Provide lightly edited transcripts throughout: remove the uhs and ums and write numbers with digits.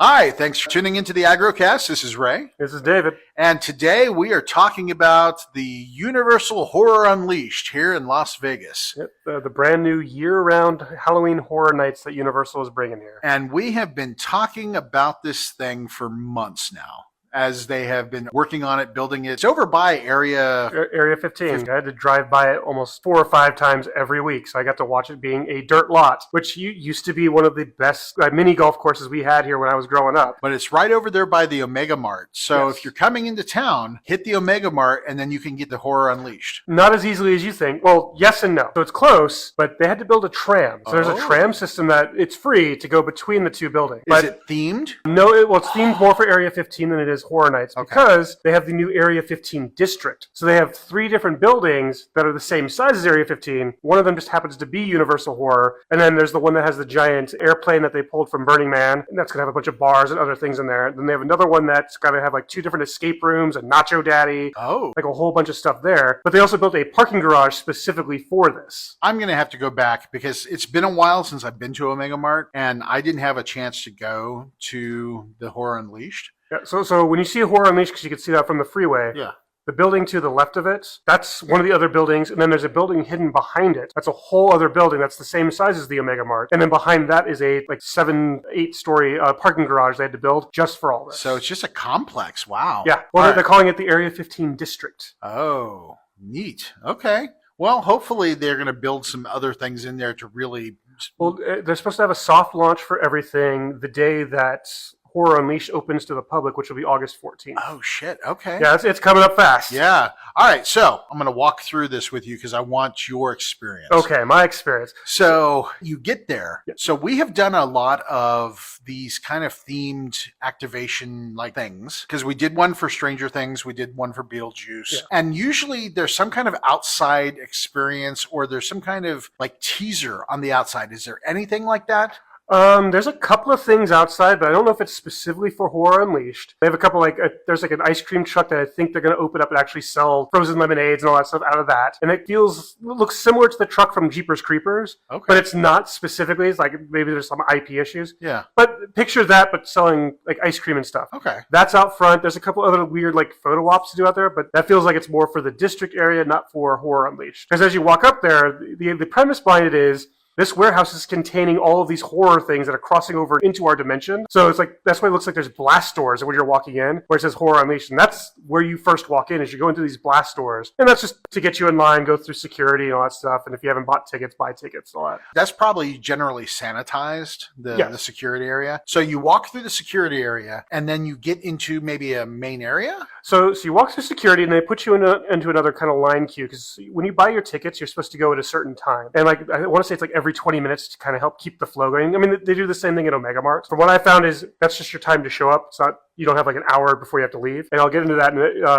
Hi, thanks for tuning into the AggroCast. This is Ray. This is David. And today we are talking about the Universal Horror Unleashed here in Las Vegas. Yep, the brand new year-round Halloween Horror Nights that Universal is bringing here. And we have been talking about this thing for months now, as they have been working on it, building it. It's over by Area 15. I had to drive by it almost 4 or 5 times every week, so I got to watch it being a dirt lot, which used to be one of the best mini golf courses we had here when I was growing up. But it's right over there by the Omega Mart. So Yes. if you're coming into town, hit the Omega Mart, and then you can get the Horror Unleashed. Not as easily as you think. Well, yes and no. So it's close, but they had to build a tram. So there's a tram system that it's free to go between the two buildings. Is it themed? No, it's themed more for Area 15 than it is Horror Nights, because they have the new Area 15 district. So they have 3 different buildings that are the same size as Area 15. One of them just happens to be Universal Horror. And then there's the one that has the giant airplane that they pulled from Burning Man. And that's going to have a bunch of bars and other things in there. Then they have another one that's going to have like 2 different escape rooms, a Nacho Daddy, like a whole bunch of stuff there. But they also built a parking garage specifically for this. I'm going to have to go back because it's been a while since I've been to Omega Mart, and I didn't have a chance to go to the Horror Unleashed. Yeah, so when you see a Horror Unleashed, because you can see that from the freeway, the building to the left of it, that's one of the other buildings, and then there's a building hidden behind it. That's a whole other building that's the same size as the Omega Mart. And then behind that is a 7-8 story parking garage they had to build just for all this. So it's just a complex. Wow. Yeah. Well, they're calling it the Area 15 district. Oh, neat. Okay. Well, hopefully they're going to build some other things in there to really... Well, they're supposed to have a soft launch for everything the day that Horror Unleashed opens to the public, which will be August 14th. Oh, shit. Okay. Yeah, it's coming up fast. Yeah. All right. So I'm going to walk through this with you because I want your experience. Okay, my experience. So you get there. Yep. So we have done a lot of these kind of themed activation like things because we did one for Stranger Things. We did one for Beetlejuice. Yeah. And usually there's some kind of outside experience or there's some kind of like teaser on the outside. Is there anything like that? There's a couple of things outside, but I don't know if it's specifically for Horror Unleashed. They have a couple there's like an ice cream truck that I think they're going to open up and actually sell frozen lemonades and all that stuff out of that. And it looks similar to the truck from Jeepers Creepers, but it's not specifically. It's like maybe there's some IP issues. Yeah. But picture that, but selling like ice cream and stuff. Okay. That's out front. There's a couple other weird like photo ops to do out there, but that feels like it's more for the district area, not for Horror Unleashed. Because as you walk up there, the premise behind it is this warehouse is containing all of these horror things that are crossing over into our dimension. So it's like, that's why it looks like there's blast doors when you're walking in, where it says Horror Unleashed. And that's where you first walk in, is you go into these blast doors. And that's just to get you in line, go through security and all that stuff. And if you haven't bought tickets, buy tickets and all that. That's probably generally sanitized, the security area. So you walk through the security area and then you get into maybe a main area? So you walk through security and they put you into another kind of line queue. Because when you buy your tickets, you're supposed to go at a certain time. And like, I want to say it's like every 20 minutes to kind of help keep the flow going. I mean, they do the same thing at Omega Mart. From what I found is that's just your time to show up. It's not, you don't have like an hour before you have to leave. And I'll get into that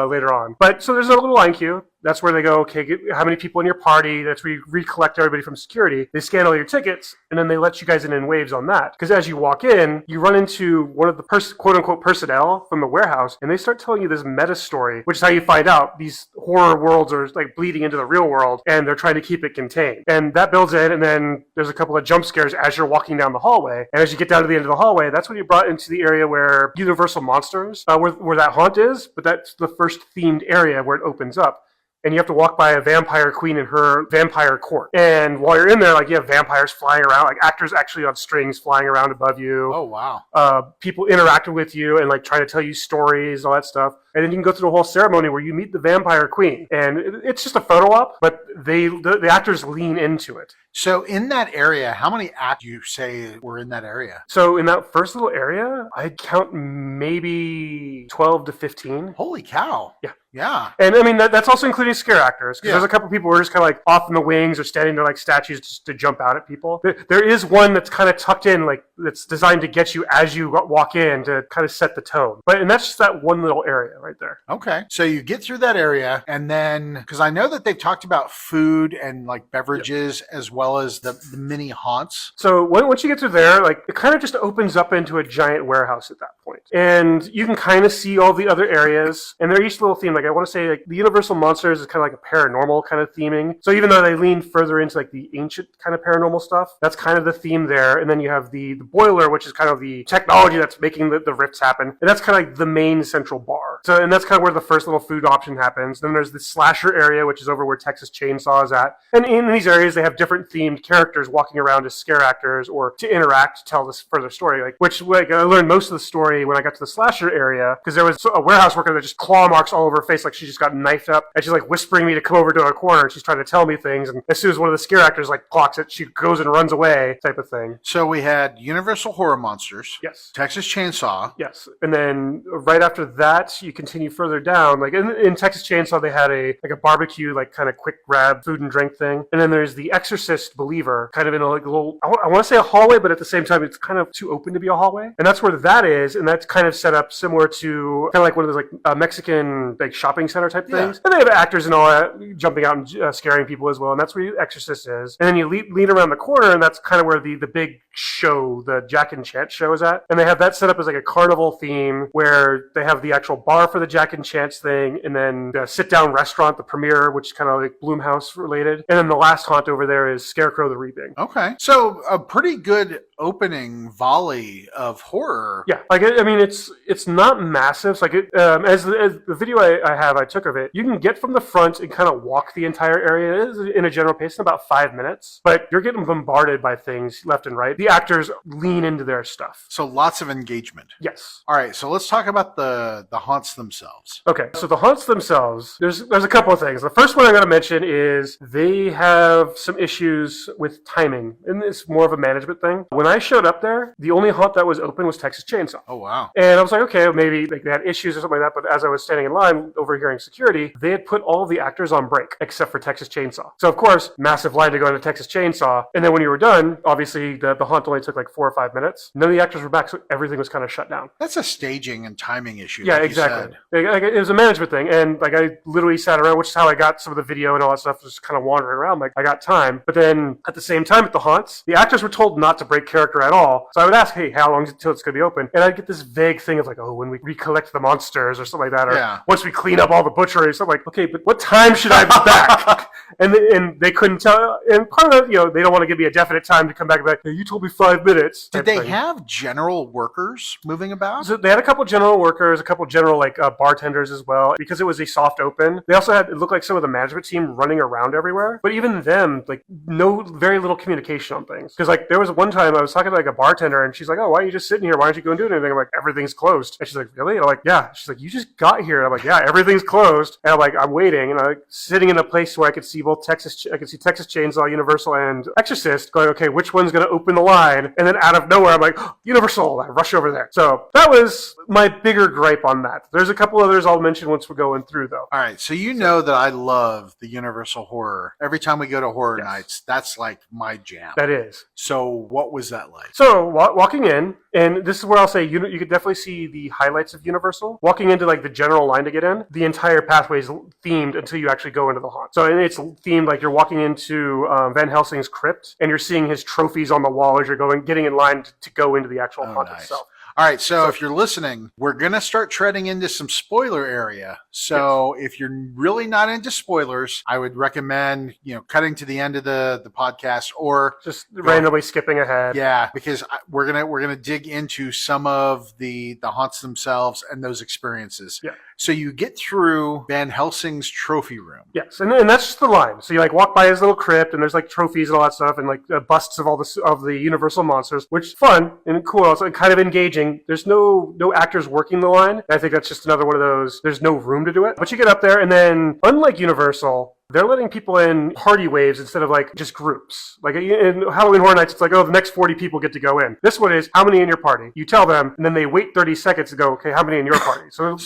later on. But so there's a little line queue. That's where they go, okay, how many people in your party? That's where you recollect everybody from security. They scan all your tickets, and then they let you guys in waves on that. Because as you walk in, you run into one of the quote-unquote personnel from the warehouse, and they start telling you this meta story, which is how you find out these horror worlds are like bleeding into the real world, and they're trying to keep it contained. And that builds in, and then there's a couple of jump scares as you're walking down the hallway. And as you get down to the end of the hallway, that's when you're brought into the area where Universal Monsters, where that haunt is, but that's the first themed area where it opens up. And you have to walk by a vampire queen in her vampire court. And while you're in there, like, you have vampires flying around, like actors actually on strings flying around above you. Oh, wow. People interacting with you and like trying to tell you stories, all that stuff. And then you can go through a whole ceremony where you meet the vampire queen. And it's just a photo op, but the actors lean into it. So in that area, how many actors do you say were in that area? So in that first little area, I'd count maybe 12 to 15. Holy cow. Yeah. Yeah. And I mean, that's also including scare actors. Because there's a couple people who are just kind of like off in the wings or standing there like statues just to jump out at people. There is one that's kind of tucked in, like that's designed to get you as you walk in to kind of set the tone. And that's just that one little area right there. Okay. So you get through that area and then, because I know that they've talked about food and like beverages as well as the mini haunts. So once you get through there, like it kind of just opens up into a giant warehouse at that point. And you can kind of see all the other areas and they're each little themed. Like I want to say like the Universal Monsters is kind of like a paranormal kind of theming. So even though they lean further into like the ancient kind of paranormal stuff, that's kind of the theme there. And then you have the boiler, which is kind of the technology that's making the rifts happen. And that's kind of like the main central bar. So, and that's kind of where the first little food option happens. Then there's the slasher area, which is over where Texas Chainsaw is at. And in these areas, they have different themed characters walking around as scare actors or to interact, to tell this further story. I learned most of the story when I got to the slasher area, because there was a warehouse worker that just claw marks all over her face, like she just got knifed up, and she's like whispering me to come over to a corner, and she's trying to tell me things. And as soon as one of the scare actors like clocks it, she goes and runs away, type of thing. So we had Universal Horror Monsters. Yes. Texas Chainsaw. Yes. And then right after that, you continue further down. Like in Texas Chainsaw, they had a barbecue, like kind of quick grab food and drink thing. And then there's the Exorcist Believer, kind of in a little, I want to say a hallway, but at the same time, it's kind of too open to be a hallway. And that's where that is. And that's kind of set up similar to kind of like one of those like Mexican like shopping center type things. And they have actors and all that jumping out and scaring people as well. And that's where the Exorcist is. And then you lean around the corner, and that's kind of where the big show, the Jack and Chance show, is at. And they have that set up as like a carnival theme where they have the actual bar for the Jack and Chance thing, and then the sit-down restaurant, the premiere, which is kind of like Bloomhouse related. And then the last haunt over there is Scarecrow the Reaping. Okay. So a pretty good opening volley of horror. Yeah. Like, I mean, it's not massive. So like as the video I took of it, you can get from the front and kind of walk the entire area in a general pace in about 5 minutes, but you're getting bombarded by things left and right. The actors lean into their stuff. So lots of engagement. Yes. All right. So let's talk about the haunts themselves. Okay. So the haunts themselves, there's a couple of things. The first one I'm going to mention is they have some issues with timing, and it's more of a management thing. When I showed up there, the only haunt that was open was Texas Chainsaw. Oh, wow. And I was like, okay, maybe like they had issues or something like that. But as I was standing in line overhearing security, they had put all of the actors on break except for Texas Chainsaw. So of course, massive line to go into Texas Chainsaw. And then when you were done, obviously the haunt only took like 4 or 5 minutes. None of the actors were back, so everything was kind of shut down. That's a staging and timing issue. Yeah, like exactly. It was a management thing. And like I literally sat around, which is how I got some of the video and all that stuff, just kind of wandering around. Like I got time. But then at the same time at the haunts, the actors were told not to break character at all. So I would ask, hey, how long until it's going to be open? And I'd get this vague thing of like, oh, when we recollect the monsters or something like that. Or once we clean up all the butcheries. So I'm like, okay, but what time should I be back? and they couldn't tell. And part of it, they don't want to give me a definite time to come back and be like, hey, you told me 5 minutes. Did they have general workers moving about? So they had a couple general workers, a couple general like bartenders as well, because it was a soft open. They also had, it looked like some of the management team running around everywhere. But even them, like very little communication on things. Because like there was one time I was talking to like a bartender and she's like, oh, why are you just sitting here? Why aren't you going to do anything? I'm like, everything's closed. And she's like, really? And I'm like, yeah. She's like, you just got here. And I'm like, yeah, everything's closed. And I'm like, I'm waiting. And I'm like, sitting in a place where I could see both Texas Chainsaw, Universal, and Exorcist, going, okay, which one's going to open the line? And then out of nowhere, I'm like, oh, Universal. I rush over there. So that was my bigger gripe on that. There's a couple others I'll mention once we're going through, though. All right. So you know that I love the Universal Horror. Every time we go to horror nights, that's like my jam. That is. So what was that like? So walking in, and this is where I'll say you could definitely see the highlights of Universal. Walking into like the general line to get in, the entire pathway is themed until you actually go into the haunt. So and it's themed like you're walking into Van Helsing's crypt, and you're seeing his trophies on the wall as you're getting in line to go into the actual haunt itself. All right, so if you're listening, we're going to start treading into some spoiler area. So if you're really not into spoilers, I would recommend, cutting to the end of the podcast or just randomly skipping ahead. Yeah, because we're going to dig into some of the haunts themselves and those experiences. Yeah. So you get through Van Helsing's trophy room. Yes, and that's just the line. So you like walk by his little crypt, and there's like trophies and all that stuff, and like busts of all the Universal monsters, which is fun and cool. It's like kind of engaging. There's no actors working the line. And I think that's just another one of those. There's no room to do it. But you get up there, and then unlike Universal, they're letting people in party waves instead of like just groups. Like in Halloween Horror Nights, it's like, oh, the next 40 people get to go in. This one is how many in your party? You tell them, and then they wait 30 seconds to go, okay, how many in your party? So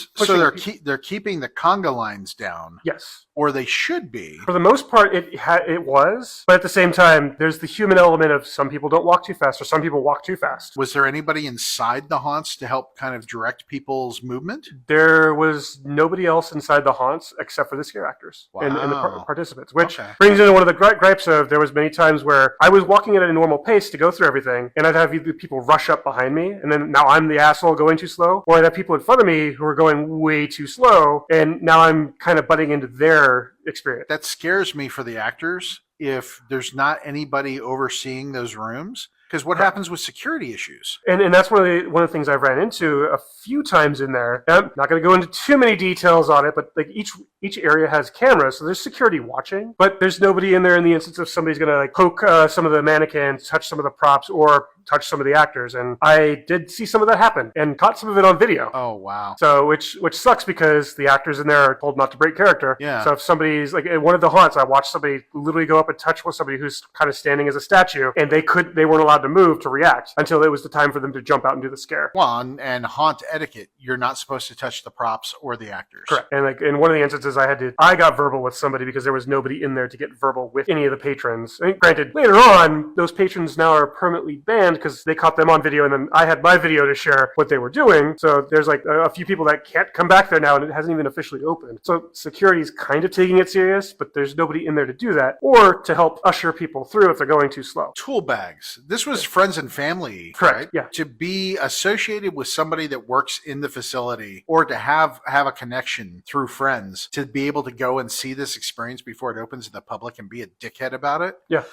they're keeping the conga lines down. Yes. Or they should be. For the most part, it was. But at the same time, there's the human element of some people don't walk too fast or some people walk too fast. Was there anybody inside the haunts to help kind of direct people's movement? There was nobody else inside the haunts except for the scare actors and the participants, which brings into one of the gripes of there was many times where I was walking at a normal pace to go through everything, and I'd have people rush up behind me, and then now I'm the asshole going too slow, or I'd have people in front of me who are going way too slow, and now I'm kind of butting into their experience. That scares me for the actors if there's not anybody overseeing those rooms. Because what happens with security issues? And that's one of the things I've ran into a few times in there. I'm not going to go into too many details on it, but like each area has cameras, so there's security watching, but there's nobody in there in the instance of somebody's going to like poke some of the mannequins, touch some of the props, or touch some of the actors. And I did see some of that happen and caught some of it on video. Oh, wow. So which sucks because the actors in there are told not to break character. Yeah. So if somebody's like in one of the haunts, I watched somebody literally go up and touch with somebody who's kind of standing as a statue, and they weren't allowed to move to react until it was the time for them to jump out and do the scare. Well, and haunt etiquette, you're not supposed to touch the props or the actors. Correct. And like in one of the instances, I got verbal with somebody because there was nobody in there to get verbal with any of the patrons. And granted, later on, those patrons now are permanently banned because they caught them on video, and then I had my video to share what they were doing. So there's like a few people that can't come back there now, and it hasn't even officially opened. So security is kind of taking it serious, but there's nobody in there to do that or to help usher people through if they're going too slow. Tool bags. This was friends and family, Correct. Right? Yeah. To be associated with somebody that works in the facility, or to have a connection through friends, to be able to go and see this experience before it opens to the public and be a dickhead about it. Yeah.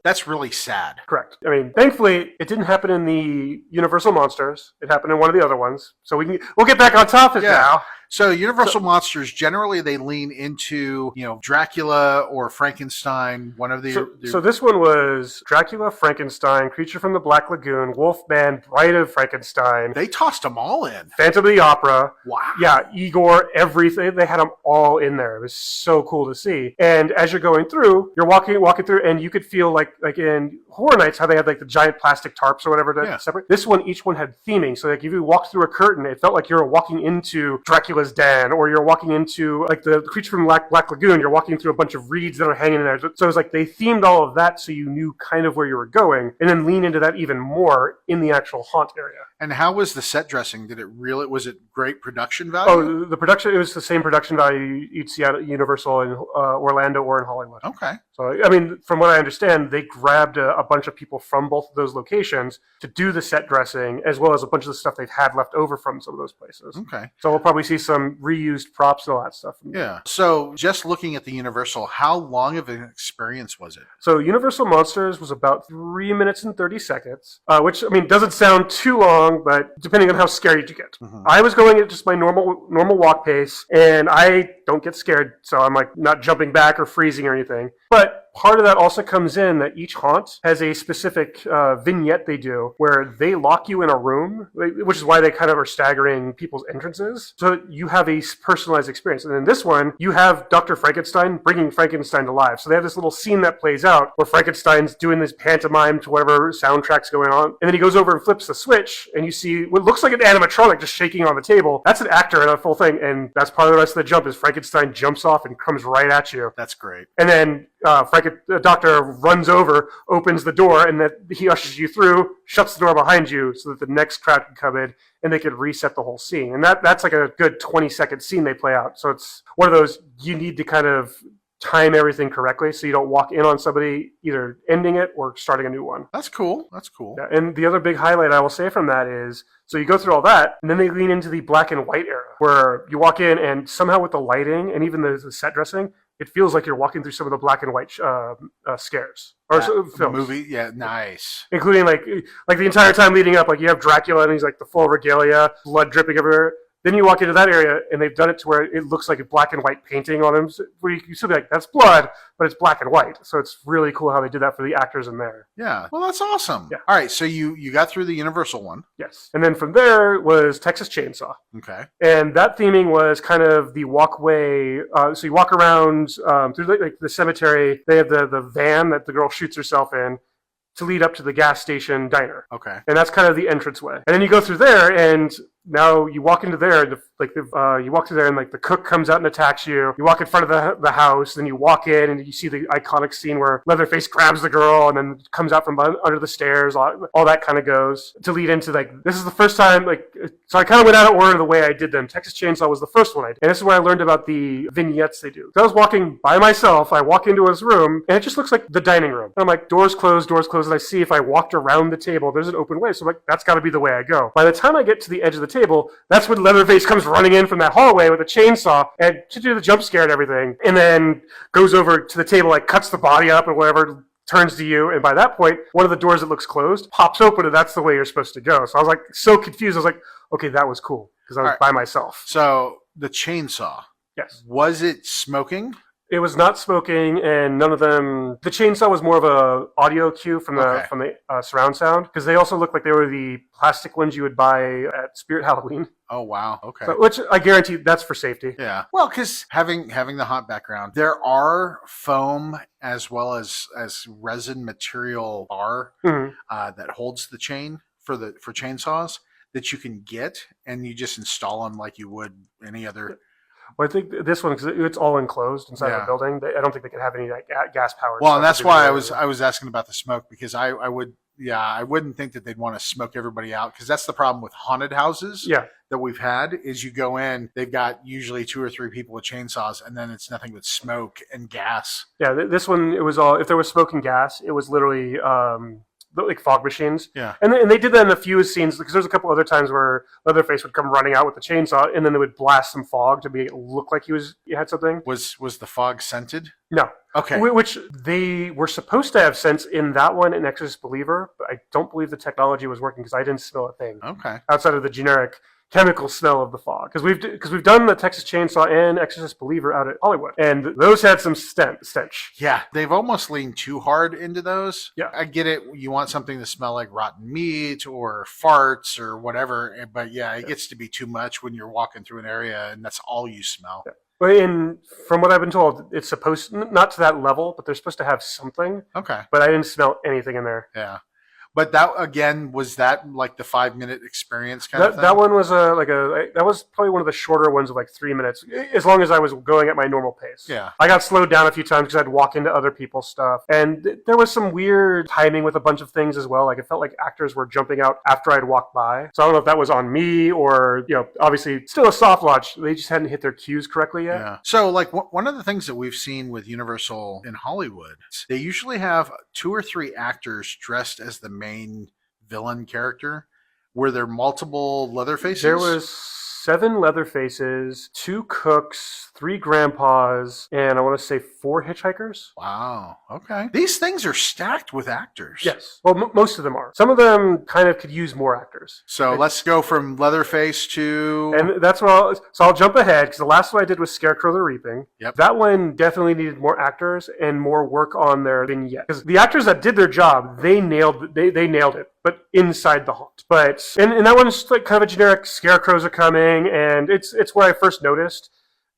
That's really sad. Correct. I mean, thankfully, it didn't happen in the Universal Monsters. It happened in one of the other ones. So we'll get back on topic now. So Universal Monsters, generally they lean into, Dracula or Frankenstein, one of the... So this one was Dracula, Frankenstein, Creature from the Black Lagoon, Wolfman, Bride of Frankenstein. They tossed them all in. Phantom of the Opera. Wow. Yeah, Igor, everything. They had them all in there. It was so cool to see. And as you're going through, you're walking through, and you could feel like in Horror Nights, how they had like the giant plastic tarps or whatever to separate. This one, each one had theming. So like if you walked through a curtain, it felt like you were walking into Dracula's den, or you're walking into like the Creature from Black Lagoon. You're walking through a bunch of reeds that are hanging in there. So it was like they themed all of that so you knew kind of where you were going, and then lean into that even more in the actual haunt area. And how was the set dressing? Was it great production value? Oh, the production, it was the same production value you'd see at Universal in Orlando or in Hollywood. Okay. So, I mean, from what I understand, they grabbed a bunch of people from both of those locations to do the set dressing, as well as a bunch of the stuff they've had left over from some of those places. Okay. So we'll probably see some reused props and all that stuff. Yeah. So just looking at the Universal, how long of an experience was it? So Universal Monsters was about 3 minutes and 30 seconds, which, I mean, doesn't sound too long, but depending on how scared you get. Mm-hmm. I was going at just my normal walk pace, and I don't get scared, so I'm like not jumping back or freezing or anything. But part of that also comes in that each haunt has a specific vignette they do where they lock you in a room, which is why they kind of are staggering people's entrances. So you have a personalized experience. And in this one, you have Dr. Frankenstein bringing Frankenstein to life. So they have this little scene that plays out where Frankenstein's doing this pantomime to whatever soundtrack's going on. And then he goes over and flips the switch, and you see what looks like an animatronic just shaking on the table. That's an actor in a full thing. And that's part of the rest of the jump is Frankenstein jumps off and comes right at you. That's great. And then Doctor runs over, opens the door, and that he ushers you through, shuts the door behind you so that the next crowd can come in and they could reset the whole scene. And that's like a good 20-second scene they play out. So it's one of those, you need to kind of time everything correctly so you don't walk in on somebody either ending it or starting a new one. That's cool. That's cool. Yeah, and the other big highlight I will say from that is, so you go through all that, and then they lean into the black and white era, where you walk in and somehow with the lighting and even the set dressing, it feels like you're walking through some of the black and white scares or films. The movie, yeah, nice. Including like the entire time leading up, like you have Dracula and he's like the full regalia, blood dripping everywhere. Then you walk into that area, and they've done it to where it looks like a black and white painting on him, where you still be like, that's blood, but it's black and white. So it's really cool how they did that for the actors in there. Yeah. Well, that's awesome. Yeah. All right, so you got through the Universal one. Yes. And then from there was Texas Chainsaw. Okay. And that theming was kind of the walkway. So you walk around through the cemetery. They have the van that the girl shoots herself in to lead up to the gas station diner. Okay. And that's kind of the entranceway. And then you go through there, and now you walk into there, and you walk through there, and like the cook comes out and attacks you. You walk in front of the house, then you walk in, and you see the iconic scene where Leatherface grabs the girl and then comes out from under the stairs. All that kind of goes to lead into like, this is the first time, so I kind of went out of order the way I did them. Texas Chainsaw was the first one I did. And this is where I learned about the vignettes they do. So I was walking by myself. I walk into his room, and it just looks like the dining room. And I'm like, doors closed. And I see if I walked around the table, there's an open way. So I'm like, that's got to be the way I go. By the time I get to the edge of the table, that's when Leatherface comes running in from that hallway with a chainsaw and to do the jump scare and everything, and then goes over to the table, like cuts the body up or whatever, turns to you, and by that point, one of the doors that looks closed pops open, and that's the way you're supposed to go. So I was like so confused. I was like, okay, that was cool because I was by myself. So the chainsaw. Yes. Was it smoking? It was not smoking, and none of them. The chainsaw was more of a audio cue from the surround sound, because they also looked like they were the plastic ones you would buy at Spirit Halloween. Oh wow! Okay. So, which I guarantee that's for safety. Yeah. Well, because having the hot background, there are foam as well as resin material bar that holds the chain for chainsaws that you can get, and you just install them like you would any other. Well, I think this one, because it's all enclosed inside the building, I don't think they could have any like gas powered. Well, and that's why I was asking about the smoke, because I wouldn't think that they'd want to smoke everybody out, because that's the problem with haunted houses that we've had, is you go in, they've got usually 2 or 3 people with chainsaws, and then it's nothing but smoke and gas. Yeah, this one, it was all, if there was smoke and gas, it was literally like fog machines. Yeah. And they did that in a few scenes, because there's a couple other times where Leatherface would come running out with the chainsaw, and then they would blast some fog to make it look like he had something. Was the fog scented? No. Okay. Which they were supposed to have sense in that one in Exorcist Believer, but I don't believe the technology was working, because I didn't smell a thing. Okay. Outside of the generic chemical smell of the fog, because we've done the Texas Chainsaw and Exorcist Believer out at Hollywood, and those had some stench. Yeah, they've almost leaned too hard into those. Yeah, I get it. You want something to smell like rotten meat or farts or whatever, but it gets to be too much when you're walking through an area and that's all you smell. Yeah. And from what I've been told, it's supposed not to that level, but they're supposed to have something. Okay, but I didn't smell anything in there. Yeah. But that, again, was that like the 5-minute experience kind of thing? That one was that was probably one of the shorter ones of like 3 minutes, as long as I was going at my normal pace. Yeah. I got slowed down a few times because I'd walk into other people's stuff. And there was some weird timing with a bunch of things as well. Like, it felt like actors were jumping out after I'd walked by. So I don't know if that was on me or, obviously still a soft launch. They just hadn't hit their cues correctly yet. Yeah. So, like, one of the things that we've seen with Universal in Hollywood, they usually have 2 or 3 actors dressed as the main villain character. Were there multiple Leatherfaces? There was 7 Leatherfaces, 2 cooks, 3 grandpas, and I want to say 4 hitchhikers. Wow. Okay. These things are stacked with actors. Yes. Well, most of them are. Some of them kind of could use more actors. So let's go from Leatherface to... And that's what I'll jump ahead, because the last one I did was Scarecrow the Reaping. Yep. That one definitely needed more actors and more work on their vignette. Because the actors that did their job, they nailed it. But inside the haunt. But and that one's like kind of a generic scarecrows are coming, and it's where I first noticed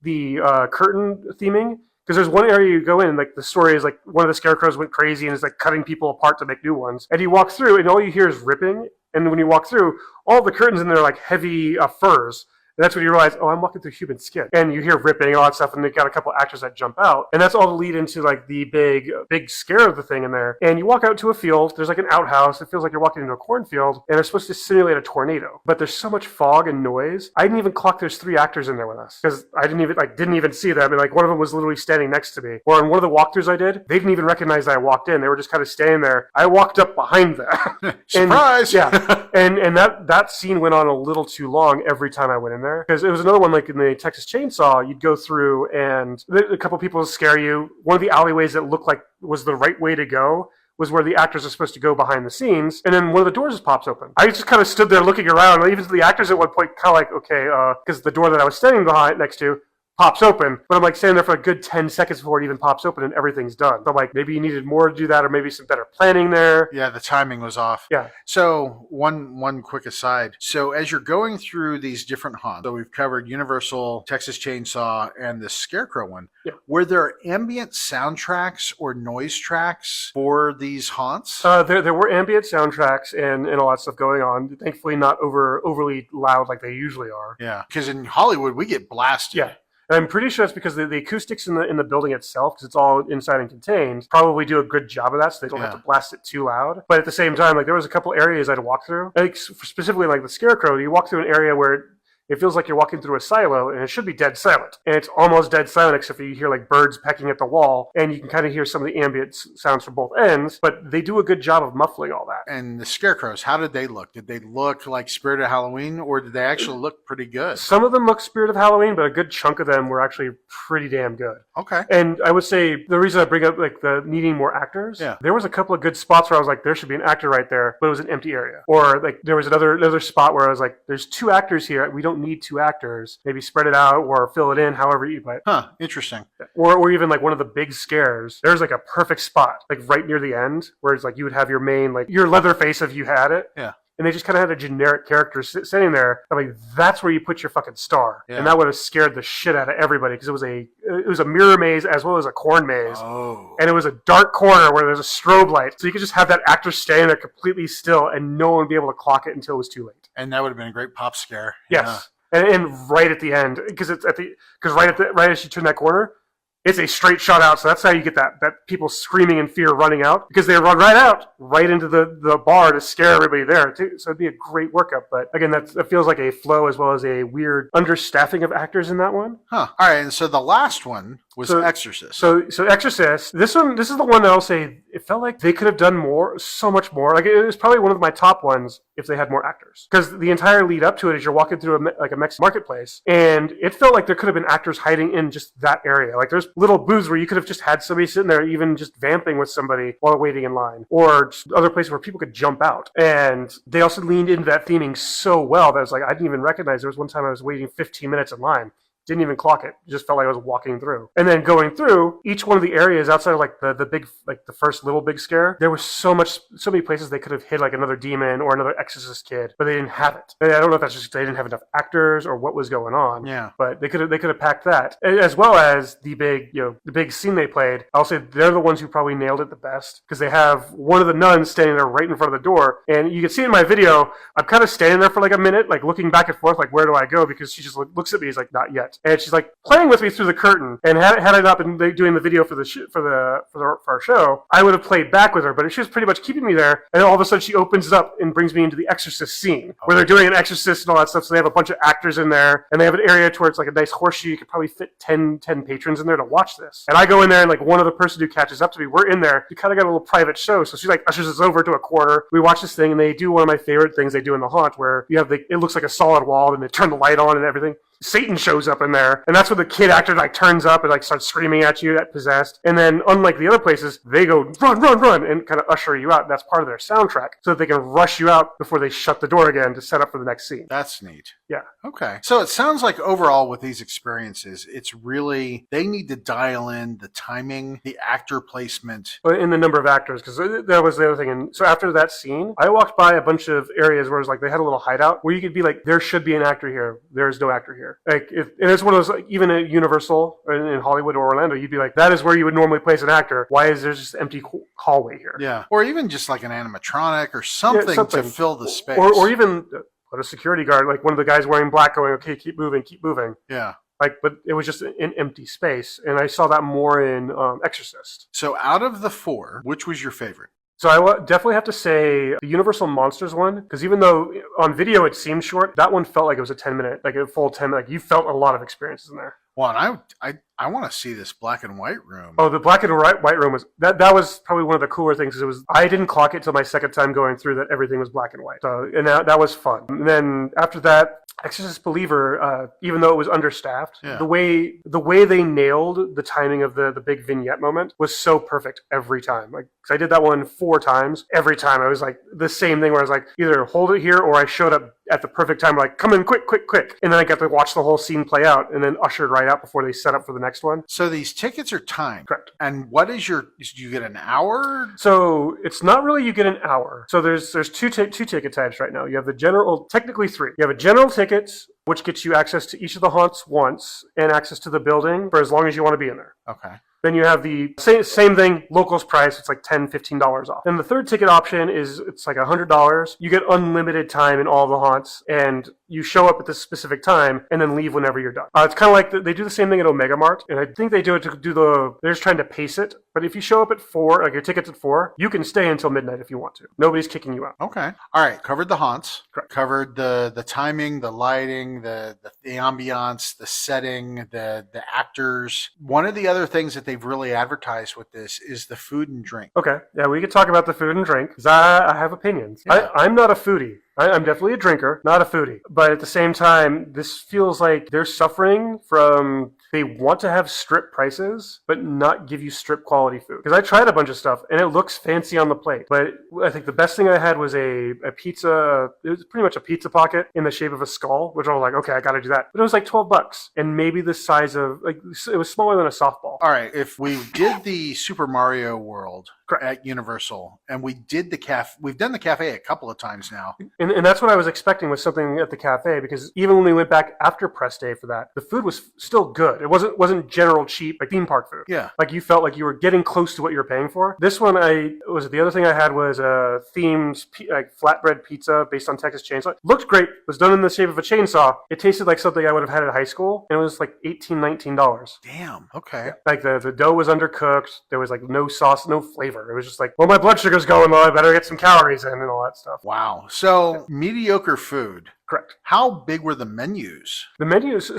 the curtain theming. Because there's one area you go in, and like the story is like one of the scarecrows went crazy and is like cutting people apart to make new ones. And you walk through, and all you hear is ripping. And when you walk through, all the curtains in there are like heavy furs. And that's when you realize, I'm walking through human skin. And you hear ripping and all that stuff, and they've got a couple actors that jump out. And that's all to lead into like the big scare of the thing in there. And you walk out to a field, there's like an outhouse, it feels like you're walking into a cornfield, and they're supposed to simulate a tornado. But there's so much fog and noise. I didn't even clock there's 3 actors in there with us. Because I didn't even see them. And like one of them was literally standing next to me. Or in one of the walkthroughs I did, they didn't even recognize that I walked in. They were just kind of standing there. I walked up behind them. Surprise! And that scene went on a little too long every time I went in there. Because it was another one like in the Texas Chainsaw, you'd go through and a couple people scare you. One of the alleyways that looked like was the right way to go was where the actors are supposed to go behind the scenes, and then one of the doors just pops open. I just kind of stood there looking around, and even the actors at one point kind of like, okay, because the door that I was standing behind next to pops open, but I'm like standing there for a good 10 seconds before it even pops open and everything's done. So I'm like, maybe you needed more to do that, or maybe some better planning there. Yeah, the timing was off. Yeah. So one quick aside. So as you're going through these different haunts, so we've covered Universal, Texas Chainsaw, and the Scarecrow one. Yeah. Were there ambient soundtracks or noise tracks for these haunts? There were ambient soundtracks and all that stuff going on. Thankfully not overly loud like they usually are. Yeah, because in Hollywood we get blasted. Yeah. I'm pretty sure it's because the acoustics in the building itself, because it's all inside and contained, probably do a good job of that, so they don't have to blast it too loud. But at the same time, like there was a couple areas I'd walk through, like specifically like the Scarecrow. You walk through an area where it feels like you're walking through a silo, and it should be dead silent. And it's almost dead silent, except for you hear like birds pecking at the wall, and you can kind of hear some of the ambient sounds from both ends, but they do a good job of muffling all that. And the scarecrows, how did they look? Did they look like Spirit of Halloween, or did they actually look pretty good? Some of them look Spirit of Halloween, but a good chunk of them were actually pretty damn good. Okay. And I would say the reason I bring up like the needing more actors, there was a couple of good spots where I was like, there should be an actor right there, but it was an empty area. Or like there was another spot where I was like, there's 2 actors here. We don't need 2 actors. Maybe spread it out or fill it in however you like. Huh, interesting. Or even like one of the big scares, there's like a perfect spot, like right near the end, where it's like you would have your main, like your Leatherface if you had it. Yeah. And they just kind of had a generic character sitting there. I'm like, that's where you put your fucking star. Yeah. And that would have scared the shit out of everybody because it was a mirror maze as well as a corn maze. Oh. And it was a dark corner where there's a strobe light. So you could just have that actor standing there completely still and no one would be able to clock it until it was too late. And that would have been a great pop scare. Yes. Yeah. And right at the end, because right as you turn that corner, it's a straight shot out, so that's how you get that people screaming in fear running out, because they run right out, right into the bar to scare everybody there, too. So it'd be a great workup. But again, that feels like a flow as well as a weird understaffing of actors in that one. Huh. All right, and so the last one was Exorcist. So Exorcist, this is the one that I'll say, it felt like they could have done more, so much more. Like, it was probably one of my top ones if they had more actors. Because the entire lead up to it is you're walking through a Mexican marketplace, and it felt like there could have been actors hiding in just that area. Like, there's little booths where you could have just had somebody sitting there even just vamping with somebody while waiting in line, or just other places where people could jump out. And they also leaned into that theming so well that it's like I didn't even recognize. There was one time I was waiting 15 minutes in line. Didn't even clock it. It just felt like I was walking through. And then going through each one of the areas outside of like the big, like the first little big scare, there was so many places they could have hid like another demon or another exorcist kid, but they didn't have it. And I don't know if that's just they didn't have enough actors or what was going on. Yeah. But they could have packed that, as well as the big scene they played. I'll say they're the ones who probably nailed it the best, because they have one of the nuns standing there right in front of the door, and you can see in my video, I'm kind of standing there for like a minute, like looking back and forth, like where do I go? Because she just looks at me, he's like, not yet. And she's like playing with me through the curtain. And had I not been doing the video for our show, I would have played back with her. But she was pretty much keeping me there. And then all of a sudden, she opens it up and brings me into the Exorcist scene, where they're doing an Exorcist and all that stuff. So they have a bunch of actors in there, and they have an area to where it's like a nice horseshoe. You could probably fit 10 patrons in there to watch this. And I go in there, and like one other person who catches up to me, we're in there. We kind of got a little private show. So she like ushers us over to a corner. We watch this thing, and they do one of my favorite things they do in the haunt, where you have it looks like a solid wall, and they turn the light on and everything. Satan shows up in there, and that's when the kid actor like turns up and like starts screaming at you, at possessed. And then, unlike the other places, they go run, and kind of usher you out. That's part of their soundtrack, so that they can rush you out before they shut the door again to set up for the next scene. That's neat. Yeah. Okay. So it sounds like overall with these experiences, it's really they need to dial in the timing, the actor placement, in the number of actors, because that was the other thing. And so after that scene, I walked by a bunch of areas where it was like they had a little hideout where you could be like, there should be an actor here. There's no actor here. Like, and it's one of those, like, even at Universal in Hollywood or Orlando, you'd be like, that is where you would normally place an actor. Why is there just empty hallway here? Yeah. Or even just like an animatronic or something to fill the space. Or even put a security guard, like one of the guys wearing black going, okay, keep moving. Yeah. Like, but it was just an empty space. And I saw that more in Exorcist. So out of the 4, which was your favorite? So I definitely have to say the Universal Monsters one, because even though on video it seemed short, that one felt like it was a 10-minute, like a full 10 minute. Like you felt a lot of experiences in there. Well, and I want to see this black and white room. Oh, the black and white room was that was probably one of the cooler things. Because I didn't clock it till my second time going through that everything was black and white. So and that was fun. And then after that, Exorcist Believer, even though it was understaffed, the way they nailed the timing of the big vignette moment was so perfect every time. Like, cause I did that one 4 times. Every time I was like the same thing where I was like, either hold it here or I showed up at the perfect time, like come in quick. And then I got to watch the whole scene play out and then ushered right out before they set up for the next one. So these tickets are timed. Correct. And what is do you get an hour? So it's not really you get an hour. So there's two ticket types right now. You have the general, technically 3. You have a general tickets, which gets you access to each of the haunts once and access to the building for as long as you want to be in there. Okay. Then you have the same thing, locals price. It's like $10, $15 off. And the third ticket option it's like $100. You get unlimited time in all the haunts, and you show up at this specific time and then leave whenever you're done. It's kind of like they do the same thing at Omega Mart, and I think they do it they're just trying to pace it But if you show up at 4, like your ticket's at 4, you can stay until midnight if you want to. Nobody's kicking you out. Okay. All right. Covered the haunts. Correct. Covered the timing, the lighting, the ambiance, the setting, the actors. One of the other things that they've really advertised with this is the food and drink. Okay. Yeah, we could talk about the food and drink because I have opinions. Yeah. I'm not a foodie. I'm definitely a drinker, not a foodie. But at the same time, this feels like they're suffering from they want to have strip prices, but not give you strip quality food. Because I tried a bunch of stuff, and it looks fancy on the plate. But I think the best thing I had was a pizza. It was pretty much a pizza pocket in the shape of a skull, which I was like, okay, I got to do that. But it was like $12, and maybe the size of like it was smaller than a softball. All right. If we did the Super Mario World at Universal, and we did the cafe, we've done the cafe a couple of times now. And that's what I was expecting was something at the cafe, because even when we went back after press day for that, the food was still good. It wasn't general cheap like theme park food. Yeah. Like you felt like you were getting close to what you were paying for. This one, the other thing I had was a themed like flatbread pizza based on Texas chainsaw. Looked great. Was done in the shape of a chainsaw. It tasted like something I would have had at high school, and it was like $18-19. Damn. Okay. Like the dough was undercooked. There was like no sauce, no flavor. It was just like, well, my blood sugar's going low. I better get some calories in and all that stuff. Wow. So mediocre food. Correct. How big were the menus? The menus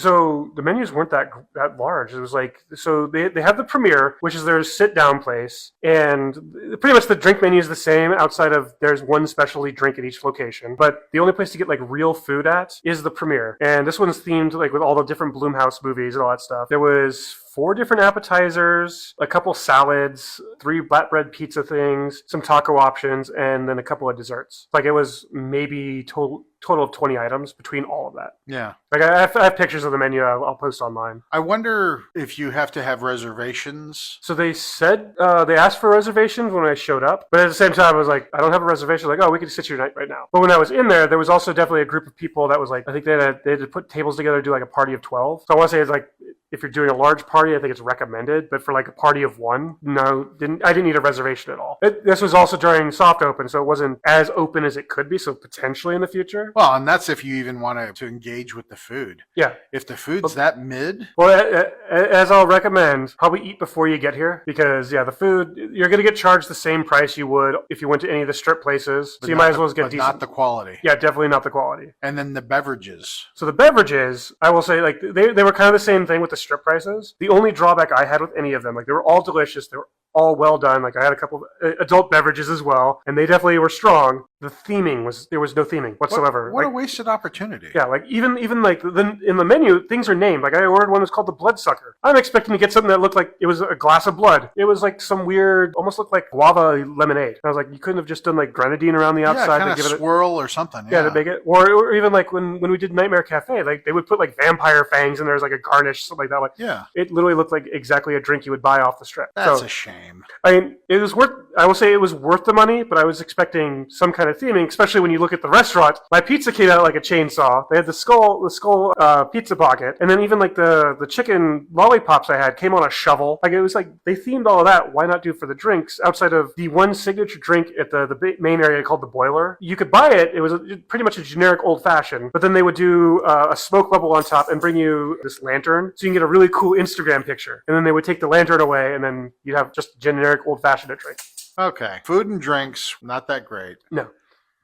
weren't that large. It was like, so they have the Premier, which is their sit down place, and pretty much the drink menu is the same outside of there's one specialty drink at each location. But the only place to get like real food at is the Premier, and this one's themed like with all the different Blumhouse movies and all that stuff. There was 4 different appetizers, a couple salads, 3 flatbread pizza things, some taco options, and then a couple of desserts. Like it was maybe total of 20 items between all of that. Yeah. Like I have pictures of the menu I'll post online. I wonder if you have to have reservations. So they said, they asked for reservations when I showed up, but at the same time I was like, I don't have a reservation. Like, oh, we can sit here right now. But when I was in there was also definitely a group of people that was like, I think they had to put tables together to do like a party of 12. So I want to say it's like, if you're doing a large party, I think it's recommended. But for like a party of 1, I didn't need a reservation at all. This was also during soft open, so it wasn't as open as it could be. So potentially in the future. Well, and that's if you even want to engage with the food. Yeah. If the food's that mid. Well, as I'll recommend, probably eat before you get here because, yeah, the food, you're going to get charged the same price you would if you went to any of the strip places. So you might as well get decent. Not the quality. Yeah, definitely not the quality. And then the beverages. So the beverages, I will say, like, they were kind of the same thing with the strip prices. The only drawback I had with any of them, like, they were all delicious. They were all well done. Like I had a couple of adult beverages as well, and they definitely were strong. The theming there was no theming whatsoever. What a wasted opportunity. Yeah, like even like in the menu, things are named. Like I ordered one that's called the Bloodsucker. I'm expecting to get something that looked like it was a glass of blood. It was like some weird, almost looked like guava lemonade. And I was like, you couldn't have just done like grenadine around the outside to give it a swirl or something. Yeah, to make it, or even like when we did Nightmare Cafe, like they would put like vampire fangs and there's like a garnish, something like that. Like yeah, it literally looked like exactly a drink you would buy off the strip. That's a shame. I mean, it was worth. I will say it was worth the money, but I was expecting some kind of theming, especially when you look at the restaurant. My pizza came out like a chainsaw. They had the skull pizza pocket, and then even like the chicken lollipops I had came on a shovel. Like it was like they themed all of that. Why not do for the drinks outside of the one signature drink at the main area called the Boiler? You could buy it. It was pretty much a generic old fashioned, but then they would do a smoke bubble on top and bring you this lantern, so you can get a really cool Instagram picture. And then they would take the lantern away, and then you'd have just generic old fashioned to drink. Okay. Food and drinks, not that great. No.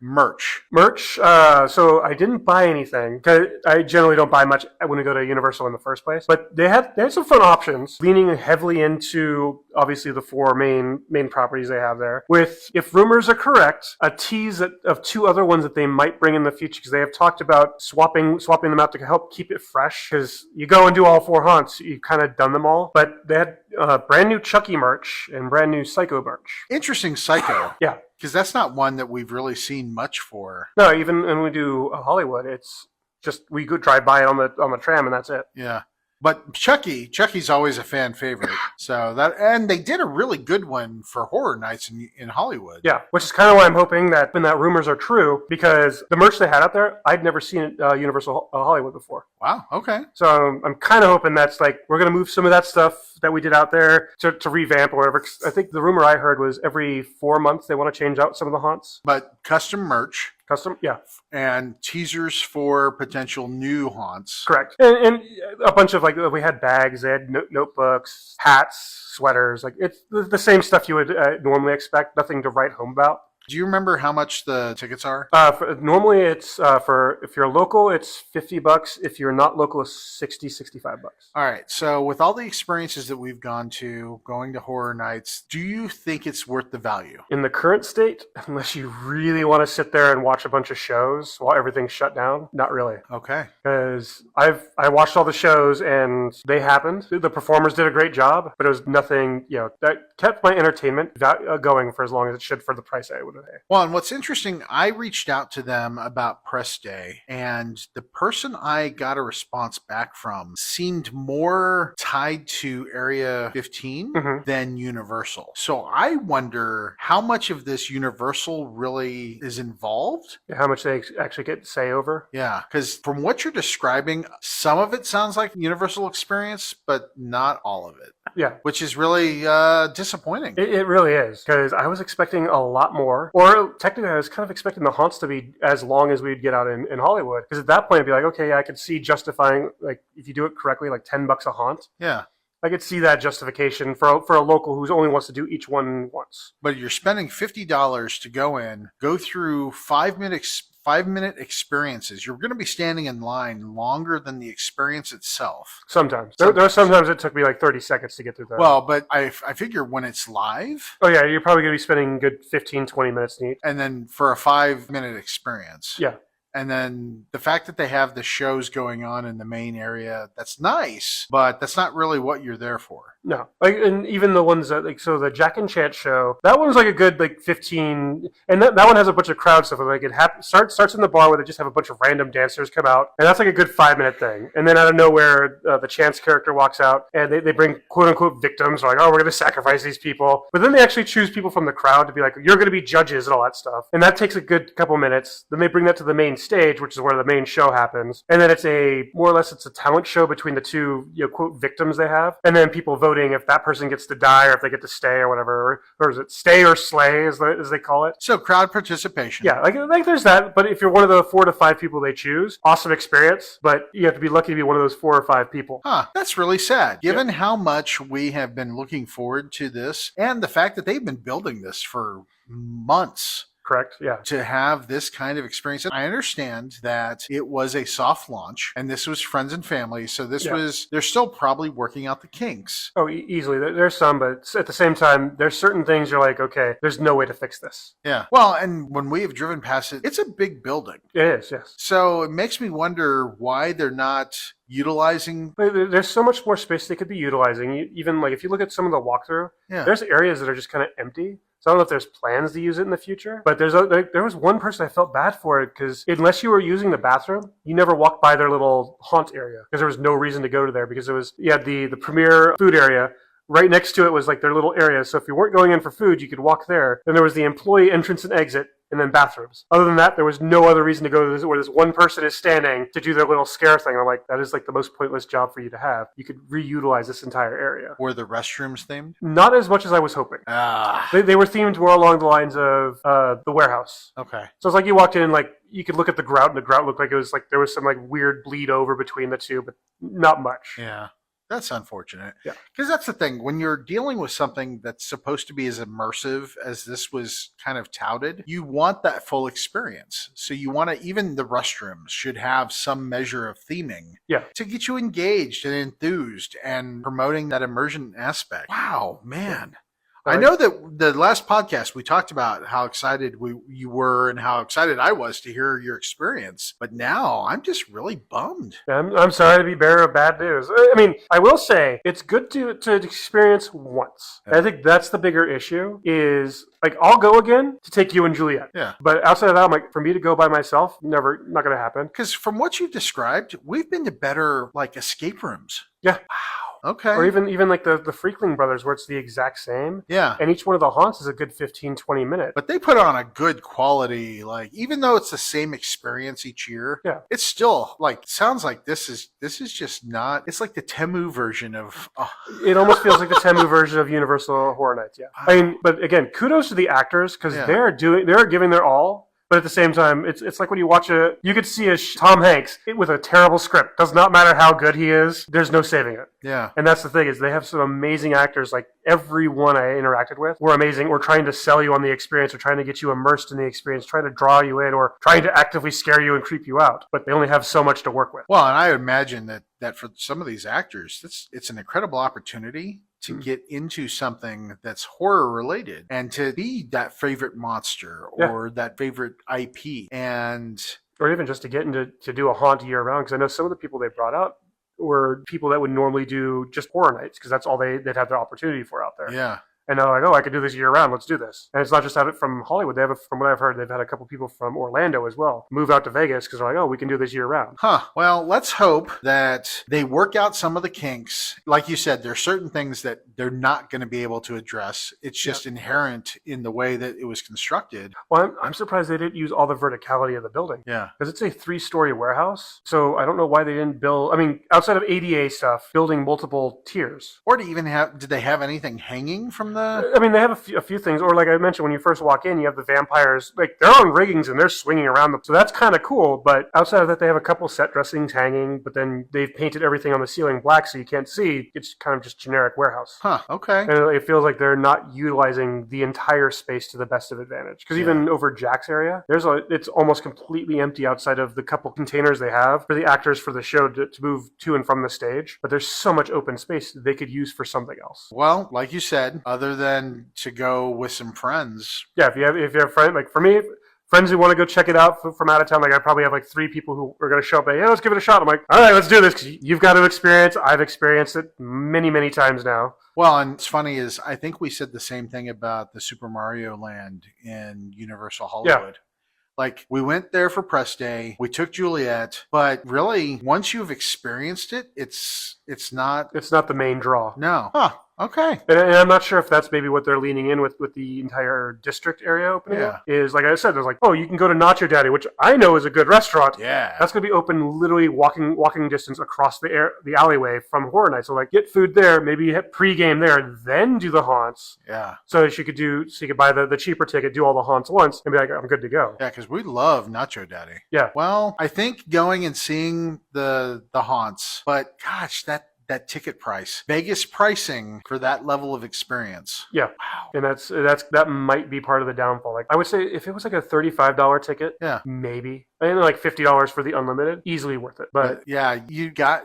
Merch. So I didn't buy anything. I generally don't buy much when we go to Universal in the first place. But they had some fun options, leaning heavily into obviously the 4 main properties they have there. With, if rumors are correct, a tease of 2 other ones that they might bring in the future, because they have talked about swapping them out to help keep it fresh. Because you go and do all 4 haunts, you've kind of done them all. But they had brand new Chucky merch and brand new Psycho merch. Interesting Psycho. Yeah. Because that's not one that we've really seen much for. No, even when we do Hollywood, it's just we go drive by it on the tram and that's it. Yeah. But Chucky's always a fan favorite. So and they did a really good one for Horror Nights in Hollywood. Yeah, which is kind of why I'm hoping that rumors are true, because the merch they had out there, I'd never seen at Universal Hollywood before. Wow. Okay. So I'm kind of hoping that's like, we're going to move some of that stuff that we did out there to revamp or whatever. 'Cause I think the rumor I heard was every 4 months they want to change out some of the haunts. But custom merch. Custom, yeah. And teasers for potential new haunts. Correct. And a bunch of, like, we had bags, they had notebooks, hats, sweaters. Like, it's the same stuff you would normally expect, nothing to write home about. Do you remember how much the tickets are? Normally, it's for if you're local, it's $50. If you're not local, it's $65. All right. So, with all the experiences that we've gone to, going to horror nights, do you think it's worth the value? In the current state, unless you really want to sit there and watch a bunch of shows while everything's shut down, not really. Okay. Because I watched all the shows and they happened. The performers did a great job, but it was nothing. That kept my entertainment going for as long as it should for the price I would have. Well, and what's interesting, I reached out to them about press day, and the person I got a response back from seemed more tied to Area 15 than Universal. So I wonder how much of this Universal really is involved. How much they actually get say over. Yeah, because from what you're describing, some of it sounds like Universal experience, but not all of it. Yeah. Which is really disappointing. It really is, because I was expecting a lot more. Or technically, I was kind of expecting the haunts to be as long as we'd get out in Hollywood. Because at that point, I'd be like, okay, I could see justifying, like, if you do it correctly, like $10 a haunt. Yeah. I could see that justification for a local who only wants to do each one once. But you're spending $50 to go through 5-minute experiences. You're going to be standing in line longer than the experience itself. Sometimes. There are sometimes it took me like 30 seconds to get through that. Well, but I figure when it's live. Oh, yeah, you're probably going to be spending a good 15, 20 minutes neat. And then for a 5-minute experience. Yeah. And then the fact that they have the shows going on in the main area, that's nice, but that's not really what you're there for. No. Like, and even the ones that, like, so the Jack and Chant show, that one's like a good, like, 15, and that one has a bunch of crowd stuff. Like, it starts in the bar where they just have a bunch of random dancers come out, and that's like a good 5-minute thing. And then out of nowhere, the Chance character walks out, and they bring quote-unquote victims, like, oh, we're going to sacrifice these people. But then they actually choose people from the crowd to be like, you're going to be judges and all that stuff. And that takes a good couple minutes. Then they bring that to the main stage, which is where the main show happens. And then it's more or less a talent show between the two, quote, victims they have. And then people voting if that person gets to die or if they get to stay or whatever. Or is it stay or slay, as they call it? So crowd participation. Yeah, like there's that. But if you're one of the 4 to 5 people they choose, awesome experience. But you have to be lucky to be one of those 4 or 5 people. Huh, that's really sad. Given how much we have been looking forward to this and the fact that they've been building this for months. Correct, yeah. To have this kind of experience. I understand that it was a soft launch and this was friends and family. So they're still probably working out the kinks. Oh, easily. There's some, but at the same time, there's certain things you're like, okay, there's no way to fix this. Yeah. Well, and when we have driven past it, it's a big building. It is, yes. So it makes me wonder why they're not utilizing. There's so much more space they could be utilizing. Even like if you look at some of the walkthrough, there's areas that are just kind of empty. So I don't know if there's plans to use it in the future, but there was one person I felt bad for it because unless you were using the bathroom, you never walked by their little haunt area because there was no reason to go to there because you had the premier food area. Right next to it was like their little area. So if you weren't going in for food, you could walk there. Then there was the employee entrance and exit, and then bathrooms. Other than that, there was no other reason to go to this where this one person is standing to do their little scare thing. I'm like, that is like the most pointless job for you to have. You could reutilize this entire area. Were the restrooms themed? Not as much as I was hoping. They were themed more along the lines of the warehouse. Okay. So it's like you walked in and like you could look at the grout, and the grout looked like it was like there was some like weird bleed over between the two, but not much. Yeah. That's unfortunate. Yeah. Because that's the thing. When you're dealing with something that's supposed to be as immersive as this was kind of touted, you want that full experience. So you want to, even the restrooms should have some measure of theming to get you engaged and enthused and promoting that immersion aspect. Wow, man. I know that the last podcast we talked about how excited you were and how excited I was to hear your experience, but now I'm just really bummed. I'm sorry to be bearer of bad news. I mean, I will say it's good to experience once. Yeah. I think that's the bigger issue is like I'll go again to take you and Juliet. Yeah. But outside of that, I'm like, for me to go by myself, not going to happen. Because from what you've described, we've been to better like escape rooms. Yeah. Wow. Okay. Or even like the Freakling Brothers, where it's the exact same. Yeah. And each one of the haunts is a good 15, 20 minutes. But they put on a good quality, like, even though it's the same experience each year, Yeah. it's still like, sounds like this is just not, it's like the Temu version of, It almost feels like the Temu version of Universal Horror Nights, yeah. I mean, but again, kudos to the actors, because they're giving their all. But at the same time, it's like when you watch you could see Tom Hanks with a terrible script. Does not matter how good he is. There's no saving it. Yeah. And that's the thing, is they have some amazing actors. Like everyone I interacted with were amazing, or trying to sell you on the experience, or trying to get you immersed in the experience, trying to draw you in, or trying to actively scare you and creep you out. But they only have so much to work with. Well, and I imagine that for some of these actors, it's an incredible opportunity to get into something that's horror related and to be that favorite monster or that favorite IP, and or even just to get into to do a haunt year round. Because I know some of the people they brought out were people that would normally do just horror nights, because that's all they'd have the opportunity for out there. Yeah. And they're like, oh, I could do this year round. Let's do this. And it's not just out from Hollywood. They have, from what I've heard, they've had a couple people from Orlando as well move out to Vegas, because they're like, oh, we can do this year round. Huh. Well, let's hope that they work out some of the kinks. Like you said, there's certain things that they're not going to be able to address. It's just inherent in the way that it was constructed. Well, I'm surprised they didn't use all the verticality of the building. Yeah. Because it's a 3-story warehouse. So I don't know why they didn't build, I mean, outside of ADA stuff, building multiple tiers. Or did they have anything hanging from the... I mean, they have a few things. Or like I mentioned, when you first walk in, you have the vampires, like they're on riggings and they're swinging around them. So that's kind of cool. But outside of that, they have a couple set dressings hanging, but then they've painted everything on the ceiling black so you can't see. It's kind of just generic warehouse. Huh, okay. And it feels like they're not utilizing the entire space to the best of advantage. Because even over Jack's area, it's almost completely empty outside of the couple containers they have for the actors for the show to move to and from the stage. But there's so much open space that they could use for something else. Well, like you said, other than to go with some friends. Yeah, if you have friends, like for me, friends who want to go check it out from out of town, like I probably have like 3 people who are going to show up and, yeah, let's give it a shot. I'm like, all right, let's do this, because you've got to experience. I've experienced it many, many times now. Well, and it's funny is I think we said the same thing about the Super Mario Land in Universal Hollywood. Yeah. Like, we went there for press day, we took Juliet, but really, once you've experienced it, it's not the main draw. No. Huh. Okay. And I'm not sure if that's maybe what they're leaning in with the entire district area opening. Yeah. Is like I said, there's like, oh, you can go to Nacho Daddy, which I know is a good restaurant. Yeah. That's going to be open literally walking distance across the alleyway from Horror Night. So like, get food there, maybe hit pregame there, then do the haunts. Yeah. So you could buy the cheaper ticket, do all the haunts once, and be like, I'm good to go. Yeah, because we love Nacho Daddy. Yeah. Well, I think going and seeing the haunts, but gosh, that ticket price, Vegas pricing for that level of experience. Yeah. Wow. And that might be part of the downfall. Like I would say if it was like a $35 ticket, maybe. And like $50 for the unlimited, easily worth it. But yeah,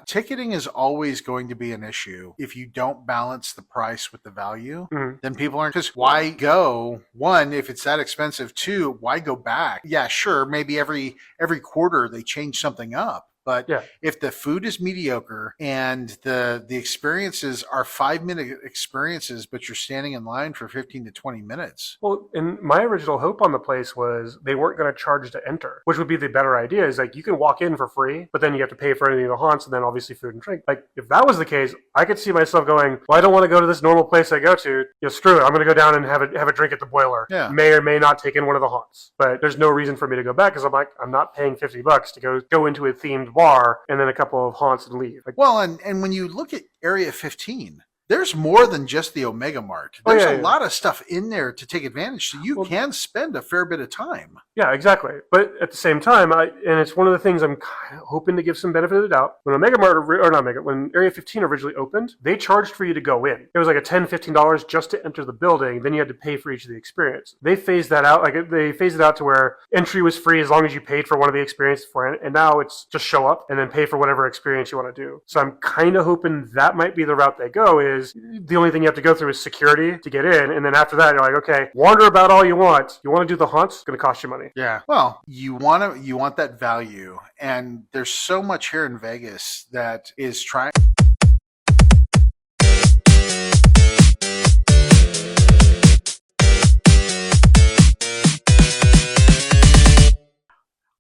ticketing is always going to be an issue. If you don't balance the price with the value, then people aren't, because why go? One, if it's that expensive. Two, why go back? Yeah, sure, maybe every quarter they change something up. But if the food is mediocre and the experiences are 5-minute experiences, but you're standing in line for 15 to 20 minutes. Well, and my original hope on the place was they weren't going to charge to enter, which would be the better idea. Is like you can walk in for free, but then you have to pay for anything in the haunts, and then obviously food and drink. Like if that was the case, I could see myself going, well, I don't want to go to this normal place I go to. Screw it. I'm going to go down and have a drink at the Boiler. Yeah. May or may not take in one of the haunts, but there's no reason for me to go back, because I'm not paying $50 to go into a themed bar and then a couple of haunts and leave. Like, well, and when you look at Area 15, there's more than just the Omega Mart. There's a lot of stuff in there to take advantage, so you can spend a fair bit of time. Yeah, exactly. But at the same time, and it's one of the things I'm kind of hoping to give some benefit of the doubt. When when Area 15 originally opened, they charged for you to go in. It was like a $10, $15 just to enter the building. Then you had to pay for each of the experience. They phased that out. Like they phased it out to where entry was free as long as you paid for one of the experiences for it. And now it's just show up and then pay for whatever experience you want to do. So I'm kind of hoping that might be the route they go. Is the only thing you have to go through is security to get in, and then after that you're like, okay, wander about all you want. You want to do the haunts? It's going to cost you money. Yeah. Well, you want that value, and there's so much here in Vegas that is trying.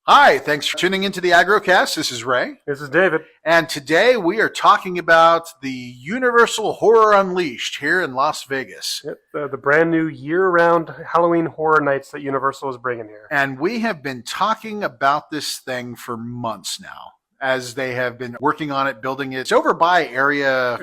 Hi, thanks for tuning into the AggroCast. This is Ray. This is David. And today we are talking about the Universal Horror Unleashed here in Las Vegas. Yep, the brand new year-round Halloween Horror Nights that Universal is bringing here. And we have been talking about this thing for months now, as they have been working on it, building it. It's over by Area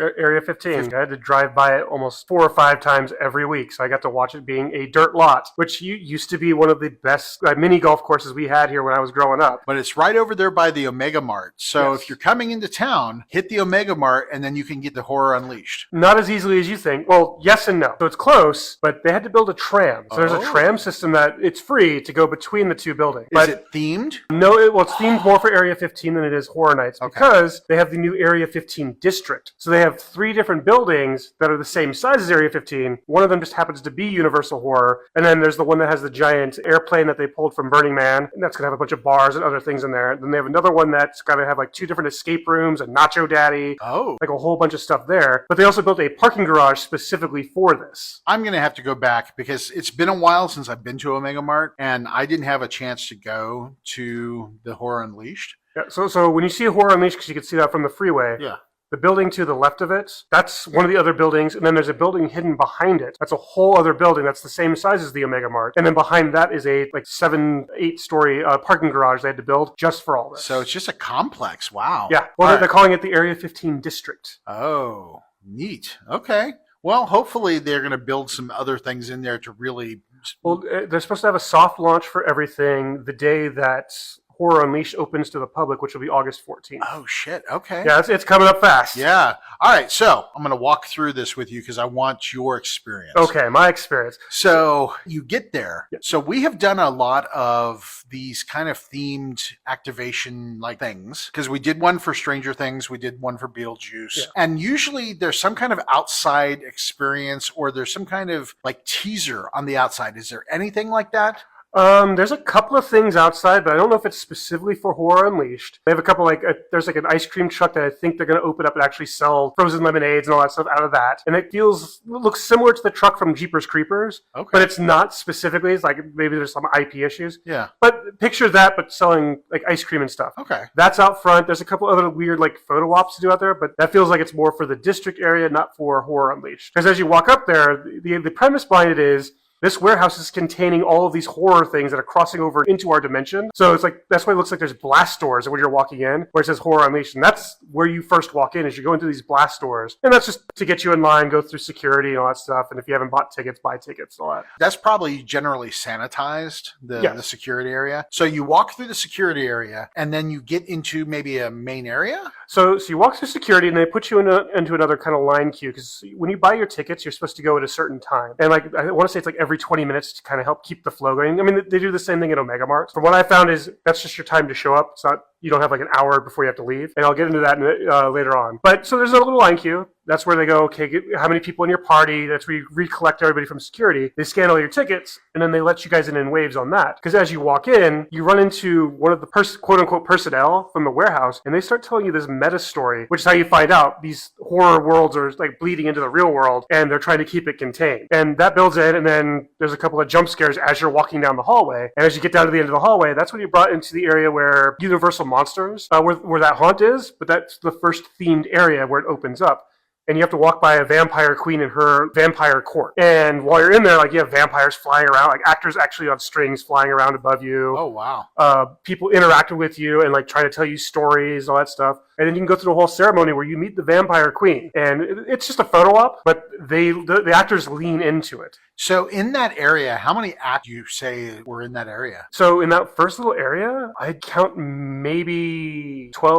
15. I had to drive by it almost 4 or 5 times every week, so I got to watch it being a dirt lot, which used to be one of the best mini golf courses we had here when I was growing up. But it's right over there by the Omega Mart. So Yes. if you're coming into town, hit the Omega Mart, and then you can get the Horror Unleashed. Not as easily as you think. Well, yes and no. So it's close, but they had to build a tram. So there's a Oh. tram system that it's free to go between the two buildings. Is it themed? No, it's themed more for Area 15 than it is Horror Nights Okay. because they have the new Area 15 district. So they have 3 different buildings that are the same size as Area 15. One of them just happens to be Universal Horror. And then there's the one that has the giant airplane that they pulled from Burning Man. And that's going to have a bunch of bars and other things in there. Then they have another one that's going to have like 2 different escape rooms, a Nacho Daddy, Oh. like a whole bunch of stuff there. But they also built a parking garage specifically for this. I'm going to have to go back because it's been a while since I've been to Omega Mart, and I didn't have a chance to go to the Horror Unleashed. Yeah, so when you see Horror Unleashed, because you can see that from the freeway, Yeah. the building to the left of it, that's one of the other buildings, and then there's a building hidden behind it. That's a whole other building that's the same size as the Omega Mart. And then behind that is a 7-8 story parking garage they had to build just for all this. So it's just a complex. Wow. Yeah, well, All they're right. calling it the Area 15 district. Oh, neat. Okay. Well, hopefully they're going to build some other things in there to really. Well, they're supposed to have a soft launch for everything the day that Horror Unleashed opens to the public, which will be August 14th. Oh, shit. Okay. Yeah, it's coming up fast. Yeah. All right. So I'm going to walk through this with you because I want your experience. Okay, my experience. So you get there. Yeah. So we have done a lot of these kind of themed activation like things because we did one for Stranger Things. We did one for Beetlejuice. Yeah. And usually there's some kind of outside experience or there's some kind of like teaser on the outside. Is there anything like that? There's a couple of things outside, but I don't know if it's specifically for Horror Unleashed. They have a couple there's like an ice cream truck that I think they're going to open up and actually sell frozen lemonades and all that stuff out of that. And it looks similar to the truck from Jeepers Creepers, Okay. but it's not specifically. It's like maybe there's some IP issues. Yeah. But picture that, but selling like ice cream and stuff. Okay. That's out front. There's a couple other weird like photo ops to do out there, but that feels like it's more for the district area, not for Horror Unleashed. Because as you walk up there, the premise behind it is this warehouse is containing all of these horror things that are crossing over into our dimension. So it's like, that's why it looks like there's blast doors when you're walking in, where it says Horror Unleashed. And that's where you first walk in, is you go into these blast doors. And that's just to get you in line, go through security and all that stuff. And if you haven't bought tickets, buy tickets and all that. That's probably generally sanitized, the Yes. security area. So you walk through the security area and then you get into maybe a main area? So you walk through security and they put you into another kind of line queue, because when you buy your tickets, you're supposed to go at a certain time. And like, I want to say it's like every 20 minutes to kind of help keep the flow going. I mean, they do the same thing at Omega Mart. From what I found is that's just your time to show up. It's not, you don't have like an hour before you have to leave. And I'll get into that later on. But so there's a little line queue. That's where they go, okay, how many people in your party? That's where you recollect everybody from security. They scan all your tickets, and then they let you guys in waves on that. Because as you walk in, you run into one of the quote-unquote personnel from the warehouse, and they start telling you this meta story, which is how you find out these horror worlds are like bleeding into the real world, and they're trying to keep it contained. And that builds in, and then there's a couple of jump scares as you're walking down the hallway. And as you get down to the end of the hallway, that's when you're brought into the area where Universal Monsters, where that haunt is, but that's the first themed area where it opens up. And you have to walk by a vampire queen in her vampire court. And while you're in there, like, you have vampires flying around, like actors actually on strings flying around above you. Oh, wow. People interacting with you and like trying to tell you stories, all that stuff. And then you can go through the whole ceremony where you meet the vampire queen. And it's just a photo op, but the actors lean into it. So in that area, how many acts do you say were in that area? So in that first little area, I'd count maybe 12